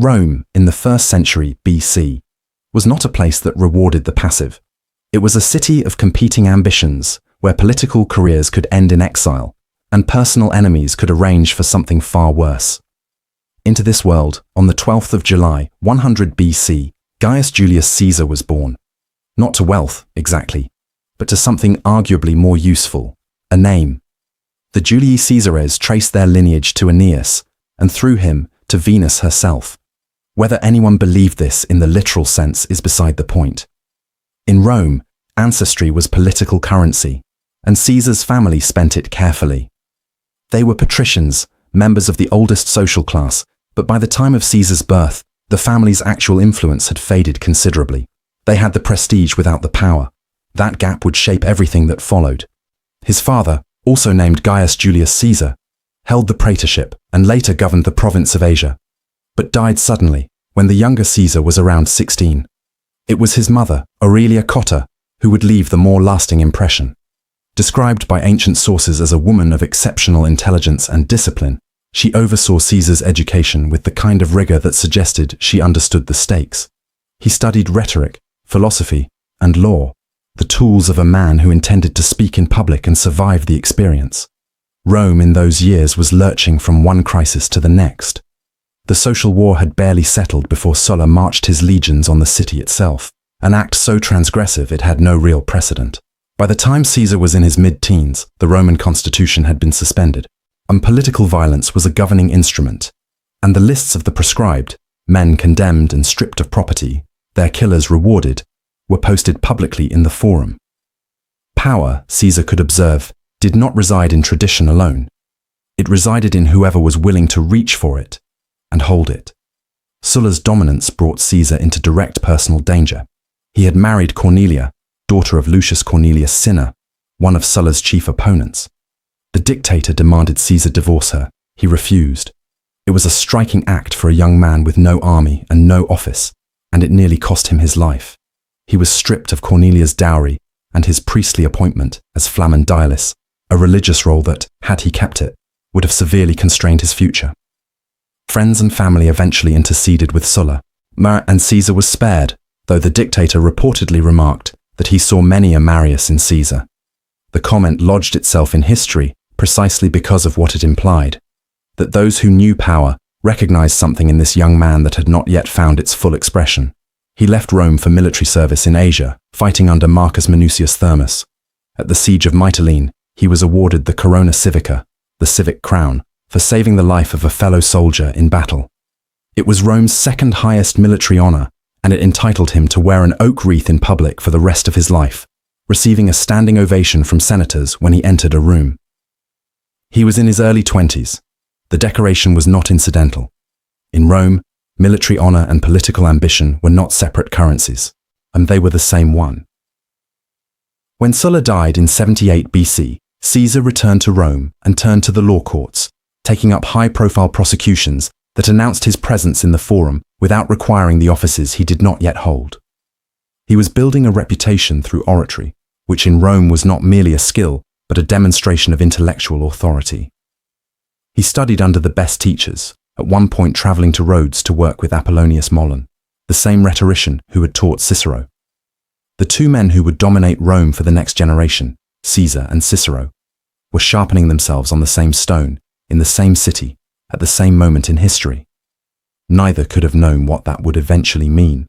Rome, in the 1st century BC, was not a place that rewarded the passive. It was a city of competing ambitions, where political careers could end in exile, and personal enemies could arrange for something far worse. Into this world, on the 12th of July, 100 BC, Gaius Julius Caesar was born. Not to wealth, exactly, but to something arguably more useful, a name. The Julii Caesares traced their lineage to Aeneas, and through him, to Venus herself. Whether anyone believed this in the literal sense is beside the point. In Rome, ancestry was political currency, and Caesar's family spent it carefully. They were patricians, members of the oldest social class, but by the time of Caesar's birth, the family's actual influence had faded considerably. They had the prestige without the power. That gap would shape everything that followed. His father, also named Gaius Julius Caesar, held the praetorship and later governed the province of Asia, but died suddenly when the younger Caesar was around 16. It was his mother, Aurelia Cotta, who would leave the more lasting impression. Described by ancient sources as a woman of exceptional intelligence and discipline, she oversaw Caesar's education with the kind of rigor that suggested she understood the stakes. He studied rhetoric, philosophy, and law, the tools of a man who intended to speak in public and survive the experience. Rome in those years was lurching from one crisis to the next. The social war had barely settled before Sulla marched his legions on the city itself, an act so transgressive it had no real precedent. By the time Caesar was in his mid-teens, the Roman constitution had been suspended, and political violence was a governing instrument, and the lists of the proscribed, men condemned and stripped of property, their killers rewarded, were posted publicly in the forum. Power, Caesar could observe, did not reside in tradition alone. It resided in whoever was willing to reach for it and hold it. Sulla's dominance brought Caesar into direct personal danger. He had married Cornelia, daughter of Lucius Cornelius Cinna, one of Sulla's chief opponents. The dictator demanded Caesar divorce her. He refused. It was a striking act for a young man with no army and no office, and it nearly cost him his life. He was stripped of Cornelia's dowry and his priestly appointment as flamen dialis, a religious role that, had he kept it, would have severely constrained his future. Friends and family eventually interceded with Sulla, and Caesar was spared, though the dictator reportedly remarked that he saw many a Marius in Caesar. The comment lodged itself in history precisely because of what it implied, that those who knew power recognized something in this young man that had not yet found its full expression. He left Rome for military service in Asia, fighting under Marcus Minucius Thermus. At the siege of Mytilene, he was awarded the Corona Civica, the civic crown, for saving the life of a fellow soldier in battle. It was Rome's second highest military honor, and it entitled him to wear an oak wreath in public for the rest of his life, receiving a standing ovation from senators when he entered a room. He was in his early 20s. The decoration was not incidental. In Rome, military honor and political ambition were not separate currencies, and they were the same one. When Sulla died in 78 BC, Caesar returned to Rome and turned to the law courts, taking up high-profile prosecutions that announced his presence in the forum without requiring the offices he did not yet hold. He was building a reputation through oratory, which in Rome was not merely a skill, but a demonstration of intellectual authority. He studied under the best teachers, at one point traveling to Rhodes to work with Apollonius Molon, the same rhetorician who had taught Cicero. The two men who would dominate Rome for the next generation, Caesar and Cicero, were sharpening themselves on the same stone, in the same city, at the same moment in history. Neither could have known what that would eventually mean,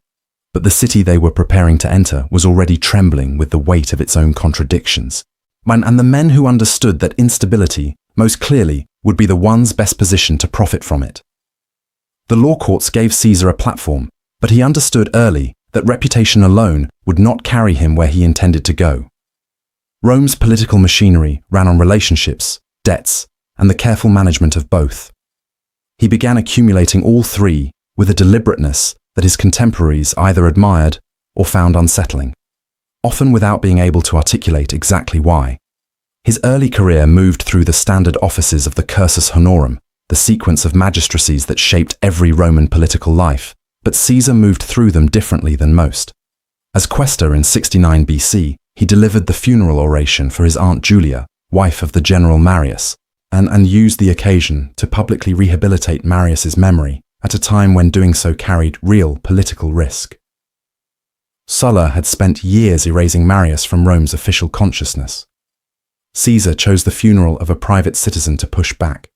but the city they were preparing to enter was already trembling with the weight of its own contradictions. And the men who understood that instability, most clearly, would be the ones best positioned to profit from it. The law courts gave Caesar a platform, but he understood early that reputation alone would not carry him where he intended to go. Rome's political machinery ran on relationships, debts, and the careful management of both. He began accumulating all three with a deliberateness that his contemporaries either admired or found unsettling, often without being able to articulate exactly why. His early career moved through the standard offices of the cursus honorum, the sequence of magistracies that shaped every Roman political life, but Caesar moved through them differently than most. As quaestor in 69 BC, he delivered the funeral oration for his aunt Julia, wife of the general Marius, and used the occasion to publicly rehabilitate Marius's memory at a time when doing so carried real political risk. Sulla had spent years erasing Marius from Rome's official consciousness. Caesar chose the funeral of a private citizen to push back.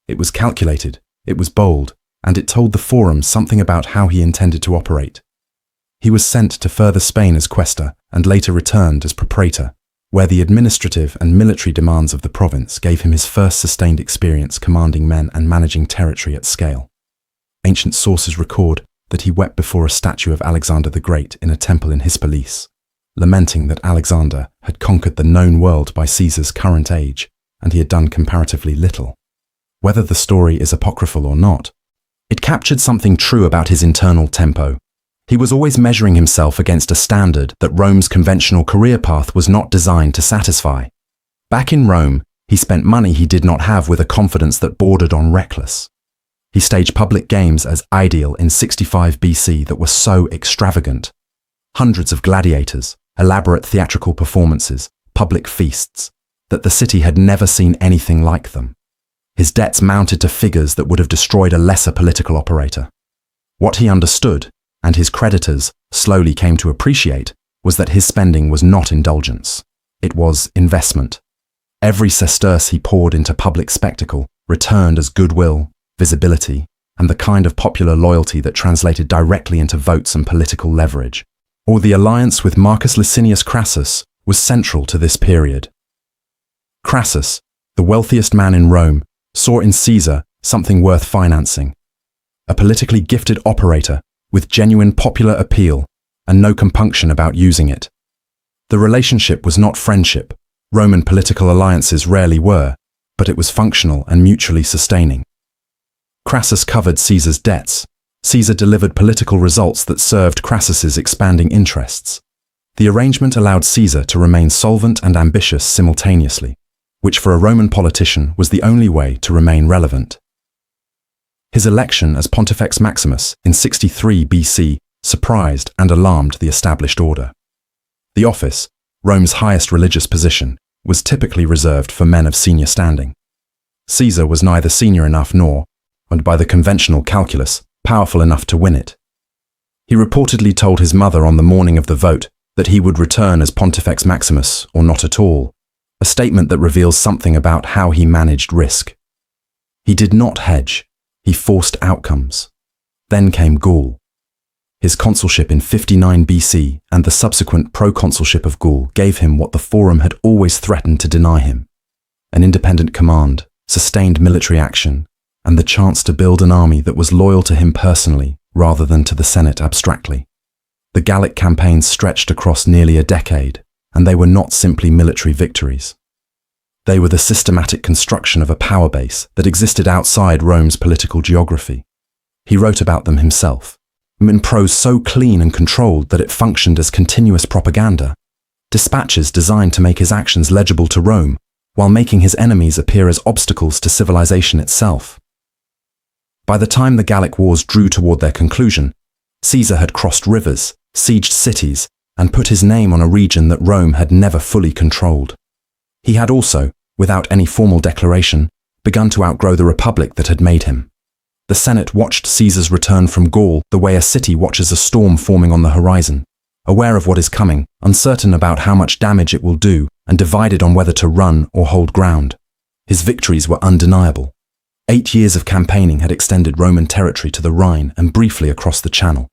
It was calculated, it was bold, and it told the Forum something about how he intended to operate. He was sent to further Spain as quaestor and later returned as propraetor, where the administrative and military demands of the province gave him his first sustained experience commanding men and managing territory at scale. Ancient sources record that he wept before a statue of Alexander the Great in a temple in Hispalis, lamenting that Alexander had conquered the known world by Caesar's current age, and he had done comparatively little. Whether the story is apocryphal or not, it captured something true about his internal tempo. He was always measuring himself against a standard that Rome's conventional career path was not designed to satisfy. Back in Rome, he spent money he did not have with a confidence that bordered on reckless. He staged public games as ideal in 65 BC that were so extravagant. Hundreds of gladiators, elaborate theatrical performances, public feasts, that the city had never seen anything like them. His debts mounted to figures that would have destroyed a lesser political operator. What he understood, and his creditors slowly came to appreciate, was that his spending was not indulgence. It was investment. Every sesterce he poured into public spectacle returned as goodwill, visibility, and the kind of popular loyalty that translated directly into votes and political leverage. Or the alliance with Marcus Licinius Crassus was central to this period. Crassus, the wealthiest man in Rome, saw in Caesar something worth financing. A politically gifted operator with genuine popular appeal and no compunction about using it. The relationship was not friendship. Roman political alliances rarely were, but it was functional and mutually sustaining. Crassus covered Caesar's debts. Caesar delivered political results that served Crassus's expanding interests. The arrangement allowed Caesar to remain solvent and ambitious simultaneously, which for a Roman politician was the only way to remain relevant. His election as Pontifex Maximus in 63 BC surprised and alarmed the established order. The office, Rome's highest religious position, was typically reserved for men of senior standing. Caesar was neither senior enough nor, and by the conventional calculus, powerful enough to win it. He reportedly told his mother on the morning of the vote that he would return as Pontifex Maximus or not at all, a statement that reveals something about how he managed risk. He did not hedge, he forced outcomes. Then came Gaul. His consulship in 59 BC and the subsequent proconsulship of Gaul gave him what the Forum had always threatened to deny him: an independent command, sustained military action, and the chance to build an army that was loyal to him personally rather than to the Senate abstractly. The Gallic campaigns stretched across nearly a decade, and they were not simply military victories. They were the systematic construction of a power base that existed outside Rome's political geography. He wrote about them himself, in prose so clean and controlled that it functioned as continuous propaganda, dispatches designed to make his actions legible to Rome, while making his enemies appear as obstacles to civilization itself. By the time the Gallic Wars drew toward their conclusion, Caesar had crossed rivers, sieged cities, and put his name on a region that Rome had never fully controlled. He had also, without any formal declaration, begun to outgrow the republic that had made him. The Senate watched Caesar's return from Gaul the way a city watches a storm forming on the horizon, aware of what is coming, uncertain about how much damage it will do, and divided on whether to run or hold ground. His victories were undeniable. 8 years of campaigning had extended Roman territory to the Rhine and briefly across the Channel.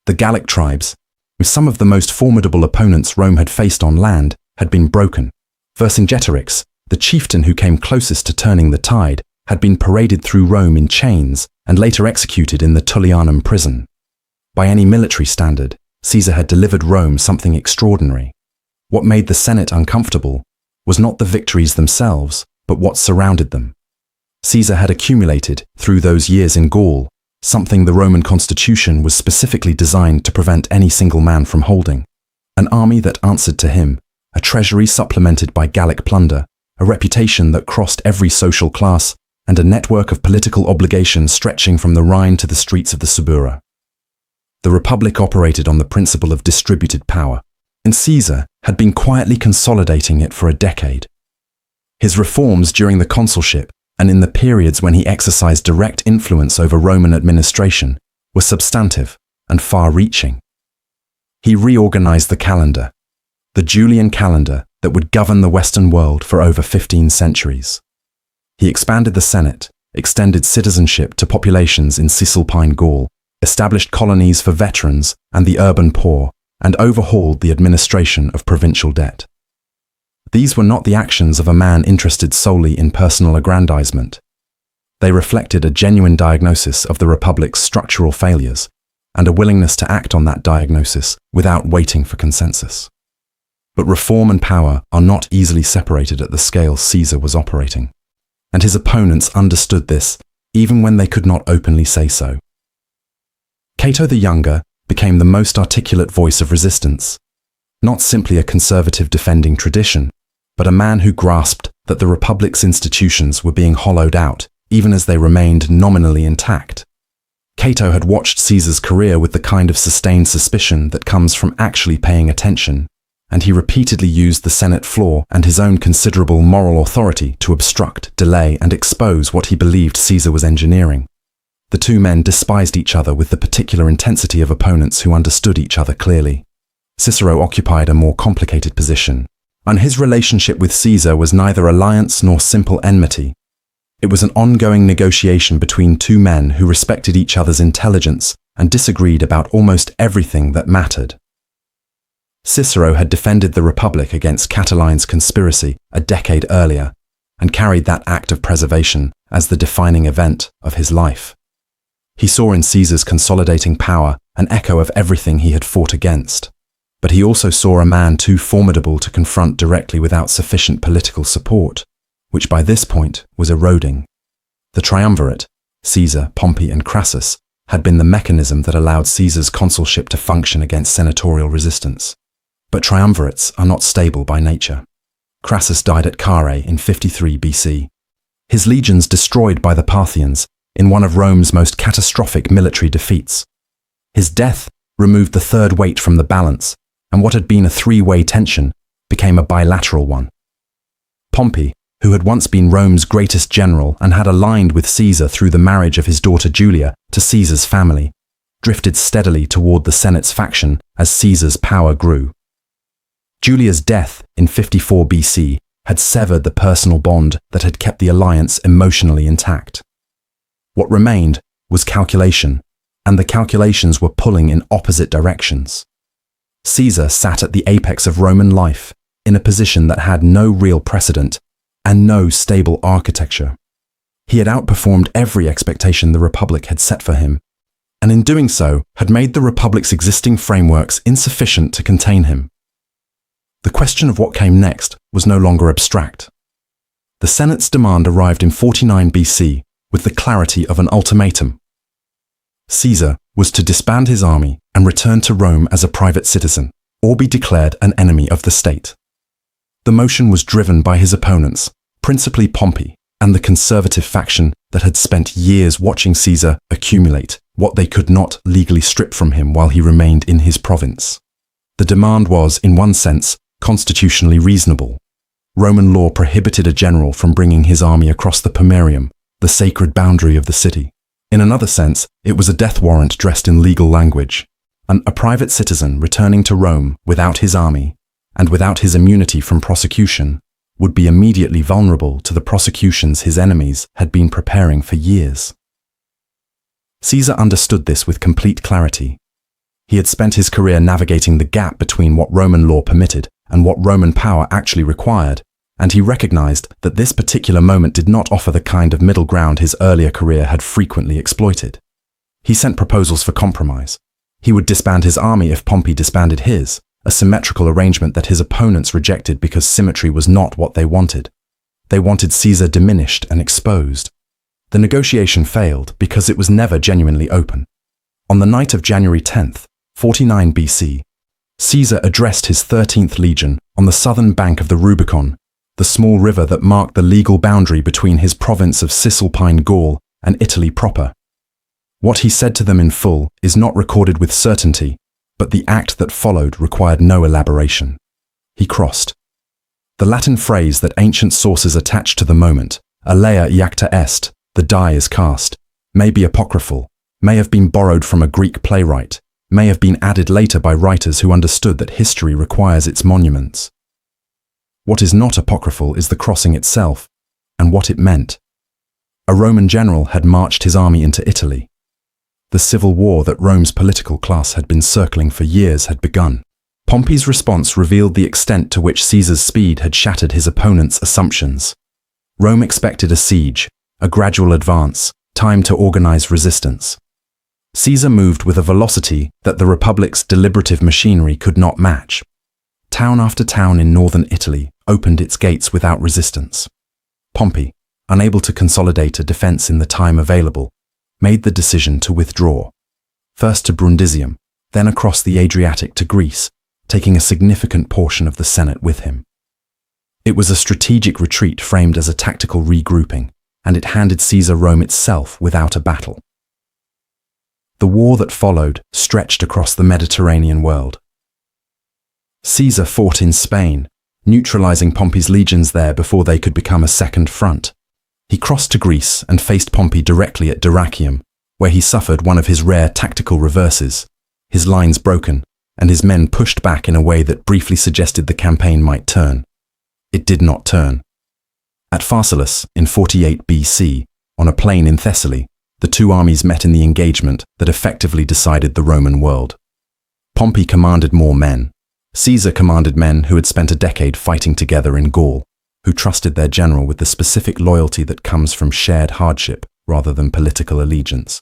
The Gallic tribes, with some of the most formidable opponents Rome had faced on land, had been broken. Vercingetorix, the chieftain who came closest to turning the tide, had been paraded through Rome in chains and later executed in the Tullianum prison. By any military standard, Caesar had delivered Rome something extraordinary. What made the Senate uncomfortable was not the victories themselves, but what surrounded them. Caesar had accumulated, through those years in Gaul, something the Roman constitution was specifically designed to prevent any single man from holding: an army that answered to him, a treasury supplemented by Gallic plunder, a reputation that crossed every social class, and a network of political obligations stretching from the Rhine to the streets of the Subura. The Republic operated on the principle of distributed power, and Caesar had been quietly consolidating it for a decade. His reforms during the consulship and in the periods when he exercised direct influence over Roman administration, were substantive and far-reaching. He reorganized the calendar, the Julian calendar that would govern the Western world for over 15 centuries. He expanded the Senate, extended citizenship to populations in Cisalpine Gaul, established colonies for veterans and the urban poor, and overhauled the administration of provincial debt. These were not the actions of a man interested solely in personal aggrandizement. They reflected a genuine diagnosis of the Republic's structural failures and a willingness to act on that diagnosis without waiting for consensus. But reform and power are not easily separated at the scale Caesar was operating, and his opponents understood this even when they could not openly say so. Cato the Younger became the most articulate voice of resistance, not simply a conservative defending tradition, but a man who grasped that the Republic's institutions were being hollowed out even as they remained nominally intact. Cato had watched Caesar's career with the kind of sustained suspicion that comes from actually paying attention, and he repeatedly used the Senate floor and his own considerable moral authority to obstruct, delay, and expose what he believed Caesar was engineering. The two men despised each other with the particular intensity of opponents who understood each other clearly. Cicero occupied a more complicated position, and his relationship with Caesar was neither alliance nor simple enmity. It was an ongoing negotiation between two men who respected each other's intelligence and disagreed about almost everything that mattered. Cicero had defended the Republic against Catiline's conspiracy a decade earlier, and carried that act of preservation as the defining event of his life. He saw in Caesar's consolidating power an echo of everything he had fought against, but he also saw a man too formidable to confront directly without sufficient political support, which by this point was eroding. The triumvirate, Caesar, Pompey, and Crassus, had been the mechanism that allowed Caesar's consulship to function against senatorial resistance. But triumvirates are not stable by nature. Crassus died at Carrhae in 53 BC. His legions destroyed by the Parthians in one of Rome's most catastrophic military defeats. His death removed the third weight from the balance, and what had been a three-way tension became a bilateral one. Pompey, who had once been Rome's greatest general and had aligned with Caesar through the marriage of his daughter Julia to Caesar's family, drifted steadily toward the Senate's faction as Caesar's power grew. Julia's death in 54 BC had severed the personal bond that had kept the alliance emotionally intact. What remained was calculation, and the calculations were pulling in opposite directions. Caesar sat at the apex of Roman life, in a position that had no real precedent and no stable architecture. He had outperformed every expectation the Republic had set for him, and in doing so had made the Republic's existing frameworks insufficient to contain him. The question of what came next was no longer abstract. The Senate's demand arrived in 49 BC with the clarity of an ultimatum. Caesar was to disband his army and return to Rome as a private citizen, or be declared an enemy of the state. The motion was driven by his opponents, principally Pompey, and the conservative faction that had spent years watching Caesar accumulate what they could not legally strip from him while he remained in his province. The demand was, in one sense, constitutionally reasonable. Roman law prohibited a general from bringing his army across the Pomerium, the sacred boundary of the city. In another sense, it was a death warrant dressed in legal language, and a private citizen returning to Rome without his army, and without his immunity from prosecution, would be immediately vulnerable to the prosecutions his enemies had been preparing for years. Caesar understood this with complete clarity. He had spent his career navigating the gap between what Roman law permitted and what Roman power actually required, and he recognized that this particular moment did not offer the kind of middle ground his earlier career had frequently exploited. He sent proposals for compromise. He would disband his army if Pompey disbanded his, a symmetrical arrangement that his opponents rejected because symmetry was not what they wanted. They wanted Caesar diminished and exposed. The negotiation failed because it was never genuinely open. On the night of January 10th, 49 BC, Caesar addressed his 13th legion on the southern bank of the Rubicon, the small river that marked the legal boundary between his province of Cisalpine Gaul and Italy proper. What he said to them in full is not recorded with certainty, but the act that followed required no elaboration. He crossed. The Latin phrase that ancient sources attached to the moment, alea iacta est, the die is cast, may be apocryphal, may have been borrowed from a Greek playwright, may have been added later by writers who understood that history requires its monuments. What is not apocryphal is the crossing itself, and what it meant. A Roman general had marched his army into Italy. The civil war that Rome's political class had been circling for years had begun. Pompey's response revealed the extent to which Caesar's speed had shattered his opponent's assumptions. Rome expected a siege, a gradual advance, time to organize resistance. Caesar moved with a velocity that the Republic's deliberative machinery could not match. Town after town in northern Italy opened its gates without resistance. Pompey, unable to consolidate a defense in the time available, made the decision to withdraw. First to Brundisium, then across the Adriatic to Greece, taking a significant portion of the Senate with him. It was a strategic retreat framed as a tactical regrouping, and it handed Caesar Rome itself without a battle. The war that followed stretched across the Mediterranean world. Caesar fought in Spain, neutralizing Pompey's legions there before they could become a second front. He crossed to Greece and faced Pompey directly at Dyrrhachium, where he suffered one of his rare tactical reverses, his lines broken, and his men pushed back in a way that briefly suggested the campaign might turn. It did not turn. At Pharsalus, in 48 BC, on a plain in Thessaly, the two armies met in the engagement that effectively decided the Roman world. Pompey commanded more men. Caesar commanded men who had spent a decade fighting together in Gaul, who trusted their general with the specific loyalty that comes from shared hardship rather than political allegiance.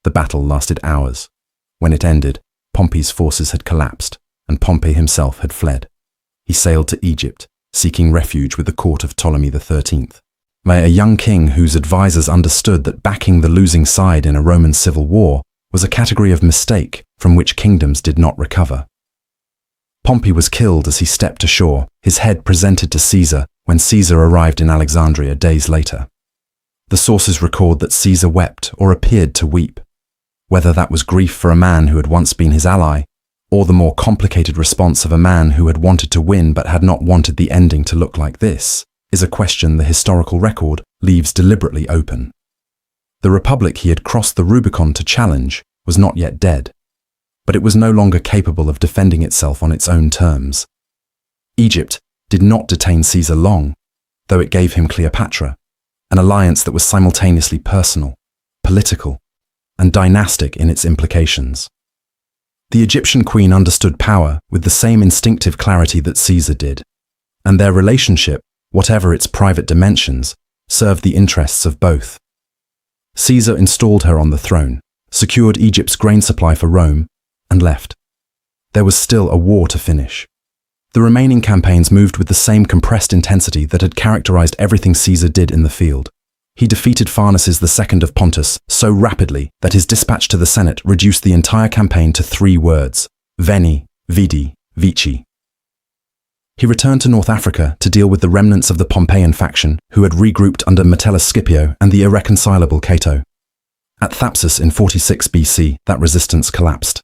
The battle lasted hours. When it ended, Pompey's forces had collapsed, and Pompey himself had fled. He sailed to Egypt, seeking refuge with the court of Ptolemy XIII, where a young king whose advisors understood that backing the losing side in a Roman civil war was a category of mistake from which kingdoms did not recover. Pompey was killed as he stepped ashore, his head presented to Caesar when Caesar arrived in Alexandria days later. The sources record that Caesar wept or appeared to weep. Whether that was grief for a man who had once been his ally, or the more complicated response of a man who had wanted to win but had not wanted the ending to look like this, is a question the historical record leaves deliberately open. The republic he had crossed the Rubicon to challenge was not yet dead, but it was no longer capable of defending itself on its own terms. Egypt did not detain Caesar long, though it gave him Cleopatra, an alliance that was simultaneously personal, political, and dynastic in its implications. The Egyptian queen understood power with the same instinctive clarity that Caesar did, and their relationship, whatever its private dimensions, served the interests of both. Caesar installed her on the throne, secured Egypt's grain supply for Rome, and left. There was still a war to finish. The remaining campaigns moved with the same compressed intensity that had characterized everything Caesar did in the field. He defeated Pharnaces II of Pontus so rapidly that his dispatch to the Senate reduced the entire campaign to 3 words: veni, vidi, vici. He returned to North Africa to deal with the remnants of the Pompeian faction who had regrouped under Metellus Scipio and the irreconcilable Cato. At Thapsus in 46 BC, that resistance collapsed.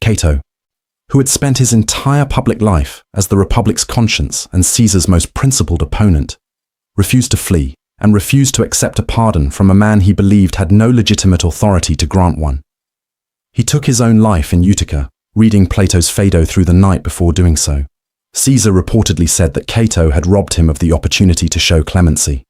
Cato, who had spent his entire public life as the Republic's conscience and Caesar's most principled opponent, refused to flee and refused to accept a pardon from a man he believed had no legitimate authority to grant one. He took his own life in Utica, reading Plato's Phaedo through the night before doing so. Caesar reportedly said that Cato had robbed him of the opportunity to show clemency.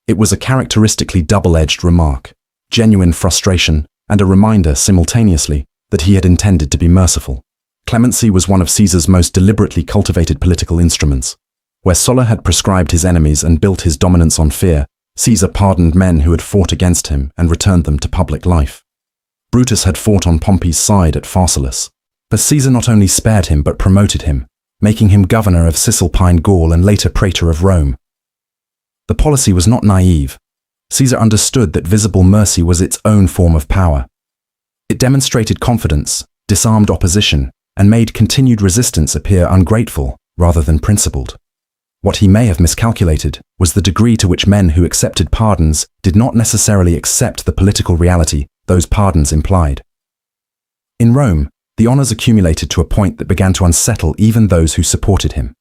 It was a characteristically double-edged remark, genuine frustration, and a reminder simultaneously that he had intended to be merciful. Clemency was one of Caesar's most deliberately cultivated political instruments. Where Sulla had prescribed his enemies and built his dominance on fear, Caesar pardoned men who had fought against him and returned them to public life. Brutus had fought on Pompey's side at Pharsalus, but Caesar not only spared him but promoted him, making him governor of Cisalpine Gaul and later praetor of Rome. The policy was not naive. Caesar understood that visible mercy was its own form of power. It demonstrated confidence, disarmed opposition, and made continued resistance appear ungrateful rather than principled. What he may have miscalculated was the degree to which men who accepted pardons did not necessarily accept the political reality those pardons implied. In Rome, the honors accumulated to a point that began to unsettle even those who supported him.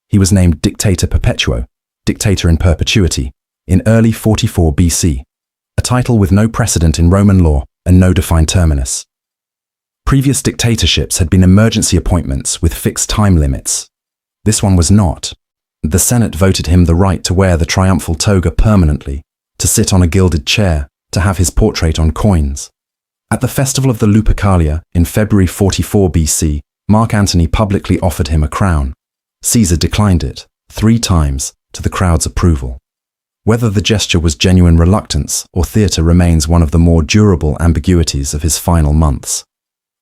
He was named Dictator Perpetuo, dictator in perpetuity, in early 44 BC, a title with no precedent in Roman law and no defined terminus. Previous dictatorships had been emergency appointments with fixed time limits. This one was not. The Senate voted him the right to wear the triumphal toga permanently, to sit on a gilded chair, to have his portrait on coins. At the festival of the Lupercalia in February 44 BC, Mark Antony publicly offered him a crown. Caesar declined it, 3 times, to the crowd's approval. Whether the gesture was genuine reluctance or theatre remains one of the more durable ambiguities of his final months.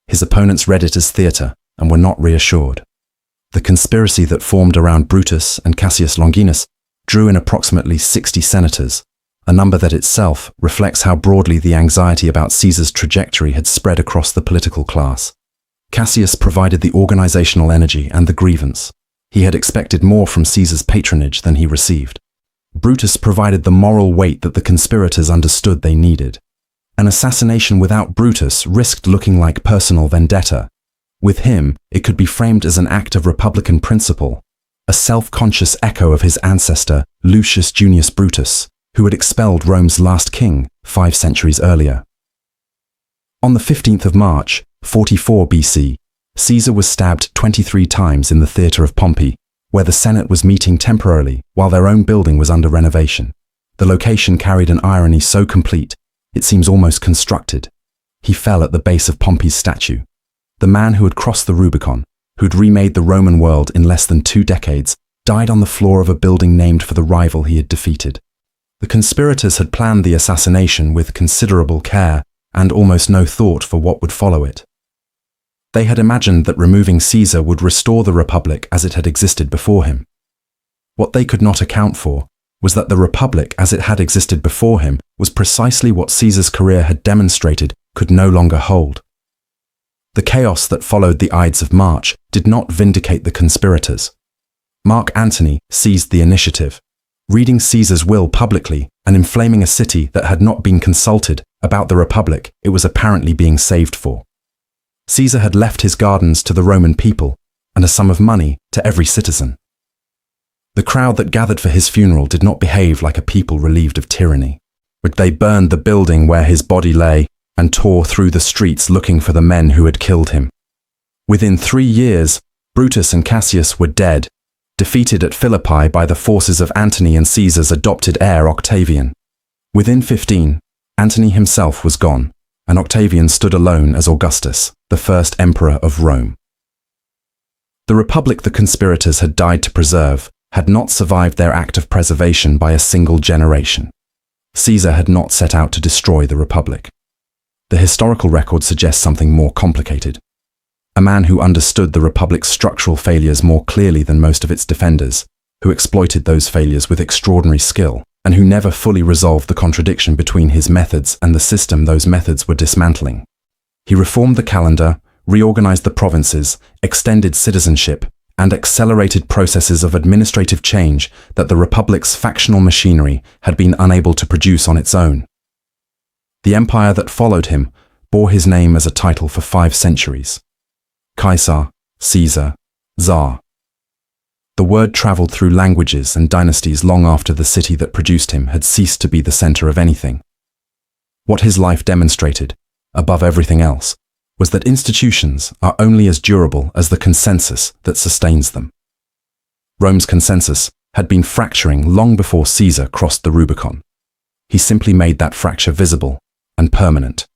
His opponents read it as theatre and were not reassured. The conspiracy that formed around Brutus and Cassius Longinus drew in approximately 60 senators, a number that itself reflects how broadly the anxiety about Caesar's trajectory had spread across the political class. Cassius provided the organizational energy and the grievance. He had expected more from Caesar's patronage than he received. Brutus provided the moral weight that the conspirators understood they needed. An assassination without Brutus risked looking like personal vendetta. With him, it could be framed as an act of republican principle, a self-conscious echo of his ancestor, Lucius Junius Brutus, who had expelled Rome's last king 5 centuries earlier. On the 15th of March, 44 BC, Caesar was stabbed 23 times in the theatre of Pompey, where the Senate was meeting temporarily while their own building was under renovation. The location carried an irony so complete, it seems almost constructed. He fell at the base of Pompey's statue. The man who had crossed the Rubicon, who'd remade the Roman world in less than 2 decades, died on the floor of a building named for the rival he had defeated. The conspirators had planned the assassination with considerable care and almost no thought for what would follow it. They had imagined that removing Caesar would restore the Republic as it had existed before him. What they could not account for was that the Republic as it had existed before him was precisely what Caesar's career had demonstrated could no longer hold. The chaos that followed the Ides of March did not vindicate the conspirators. Mark Antony seized the initiative, reading Caesar's will publicly and inflaming a city that had not been consulted about the Republic it was apparently being saved for. Caesar had left his gardens to the Roman people and a sum of money to every citizen. The crowd that gathered for his funeral did not behave like a people relieved of tyranny. They burned the building where his body lay and tore through the streets looking for the men who had killed him. Within 3 years, Brutus and Cassius were dead, defeated at Philippi by the forces of Antony and Caesar's adopted heir Octavian. Within 15, Antony himself was gone, and Octavian stood alone as Augustus, the first emperor of Rome. The republic the conspirators had died to preserve had not survived their act of preservation by a single generation. Caesar had not set out to destroy the republic. The historical record suggests something more complicated. A man who understood the republic's structural failures more clearly than most of its defenders, who exploited those failures with extraordinary skill, and who never fully resolved the contradiction between his methods and the system those methods were dismantling. He reformed the calendar, reorganized the provinces, extended citizenship, and accelerated processes of administrative change that the Republic's factional machinery had been unable to produce on its own. The empire that followed him bore his name as a title for 5 centuries. Caesar, Caesar, Tsar. The word traveled through languages and dynasties long after the city that produced him had ceased to be the center of anything. What his life demonstrated, above everything else, was that institutions are only as durable as the consensus that sustains them. Rome's consensus had been fracturing long before Caesar crossed the Rubicon. He simply made that fracture visible and permanent.